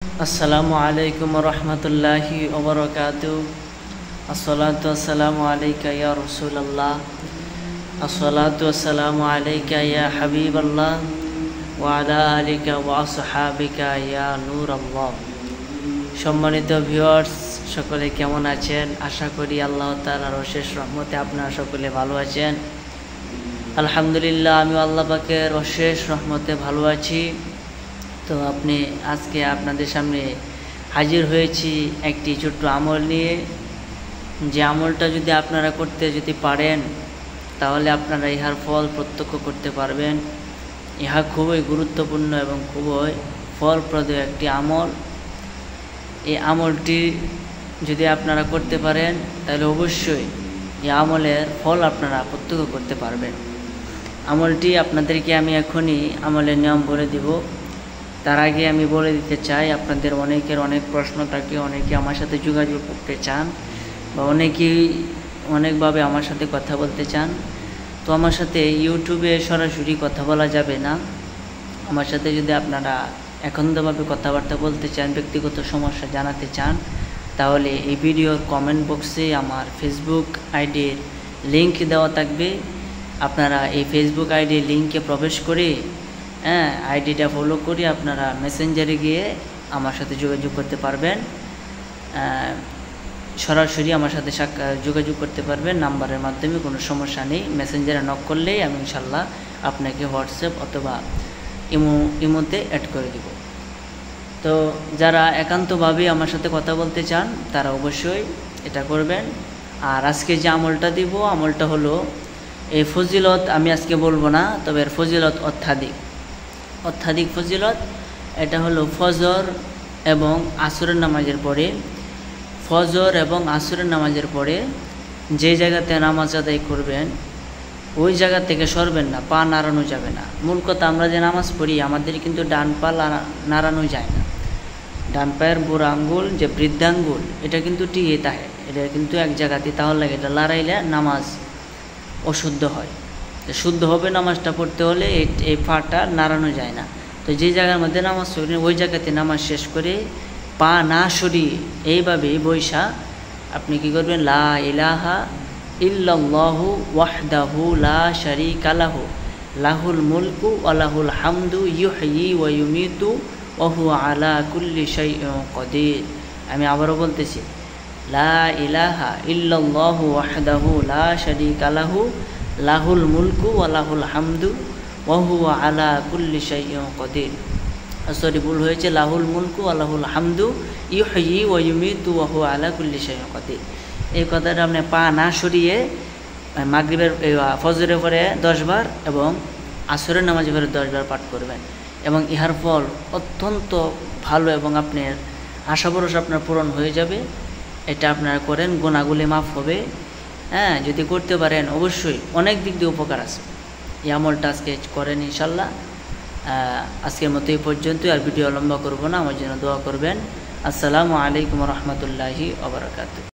আসসালামু আলাইকুম রহমতুল্লাহি ওবরাকাতু। আসসালাতু ওয়াসসালামু আলাইকা ইয়া রাসূলুল্লাহ, আসসালাতু ওয়াসসালামু আলাইকা ইয়া হাবিবাল্লাহ ওয়া আলা আলিকা ওয়া আসহাবিকা ইয়া নূরাল্লাহ। সম্মানিত ভিউয়ার্স, সকলে কেমন আছেন? আশা করি আল্লাহ তাআলার অশেষ রহমতে আপনারা সকলে ভালো আছেন। আলহামদুলিল্লাহ, আমি আল্লাহ পাকের অশেষ রহমতে ভালো আছি। তো আজকে আপনাদের সামনে হাজির হয়েছি একটি ছোট্ট আমল নিয়ে। যে আমলটা যদি আপনারা করতে পারেন, তাহলে আপনারা ইহার ফল প্রত্যক্ষ করতে পারবেন। ইহা খুবই গুরুত্বপূর্ণ এবং খুবই ফলপ্রদ একটি আমল। এই আমলটি যদি আপনারা করতে পারেন, তাহলে অবশ্যই এই আমলের ফল আপনারা প্রত্যক্ষ করতে পারবেন। আমলটি আপনাদেরকে আমি এখনই আমলের নিয়ম বলে দিব। তার আগে আমি বলে দিতে চাই, আপনাদের অনেকের অনেক প্রশ্ন থাকে, অনেকে আমার সাথে যোগাযোগ করতে চান বা অনেকেই অনেকভাবে আমার সাথে কথা বলতে চান। তো আমার সাথে ইউটিউবে সরাসরি কথা বলা যাবে না। আমার সাথে যদি আপনারা একান্তভাবে কথাবার্তা বলতে চান, ব্যক্তিগত সমস্যা জানাতে চান, তাহলে এই ভিডিওর কমেন্ট বক্সে আমার ফেসবুক আইডির লিঙ্ক দেওয়া থাকবে। আপনারা এই ফেসবুক আইডির লিঙ্কে প্রবেশ করে আইডিটা ফলো করে আপনারা মেসেঞ্জারে গিয়ে আমার সাথে যোগাযোগ করতে পারবেন। সরাসরি আমার সাথে যোগাযোগ করতে পারবেন নাম্বারের মাধ্যমে, কোনো সমস্যা নেই। মেসেঞ্জারে নক করলেই আমি ইনশাল্লাহ আপনাকে হোয়াটসঅ্যাপ অথবা ইমোতে অ্যাড করে দিব। তো যারা একান্তভাবে আমার সাথে কথা বলতে চান, তারা অবশ্যই এটা করবেন। আর আজকে যে আমলটা দিব, আমলটা হলো, এই ফজিলত আমি আজকে বলবো না, তবে এর ফজিলত অত্যাধিক ফজিলত। এটা হলো ফজর এবং আসরের নামাজের পরে, ফজর এবং আসরের নামাজের পরে যে জায়গাতে নামাজ আদায় করবেন, ওই জায়গা থেকে সরবেন না, পা নাড়ানো যাবে না। মূল কথা, আমরা যে নামাজ পড়ি, আমাদের কিন্তু ডান পা নাড়ানো যায় না। ডান পায়ের বুড়ো আঙ্গুল, যে বৃদ্ধাঙ্গুল, এটা কিন্তু টিকে থাকে, এটা কিন্তু এক জায়গাতে, তাহলে এটা লড়াইলে নামাজ অশুদ্ধ হয়। শুদ্ধ হবে নামাজটা পড়তে হলে এই পাটা নাড়ানো যায় না। তো যে জায়গার মধ্যে নামাজ পড়েন, ওই জায়গাতে নামাজ শেষ করে পা না সরিয়ে এইভাবে বৈশা আপনি কি করবেন? লা ইলাহা ইল্লাল্লাহু ওয়াহদাহু লা শারীকা লাহু লাহুল মুলকু ওয়া লাহুল হামদু ইউহয়ি ওয়া ইউমীতু ওয়া হুয়া আলা কুল্লি শাইইন কাদির। আমি আবারও বলতেছি, লা ইলাহা ইল্লাল্লাহু ওয়াহদাহু লা শারীকা লাহু লাহুল মুলকু ওয়া লাহুল হামদু ওয়া হুয়া আলা কুল্লি শাইইন কাদির। সরি, ভুল হয়েছে, লাহুল মুলকু ওয়া লাহুল হামদু ইউহয়ি ওয়া ইউমীতু ওয়া হুয়া আলা কুল্লি শাইইন কাদির। এই কথাটা আপনি পা না সরিয়ে মাগরিবের ফজরের পরে 10 বার এবং আসরের নামাজের পরে 10 বার পাঠ করবেন। এবং ইহার ফল অত্যন্ত ভালো এবং আপনার আশা ভরসা আপনার পূরণ হয়ে যাবে। এটা আপনারা করেন, গুনাহগুলি মাফ হবে। যদি করতে পারেন, অবশ্যই অনেক দিক দিয়ে উপকার আছে। এই আমলটা আজকে করেন ইনশাল্লাহ। আজকের মতো এই পর্যন্তই, আর ভিডিও লম্বা করব না। আমার জন্য দোয়া করবেন। আসসালামু আলাইকুম রহমতুল্লাহি ওয়া বারাকাতুহু।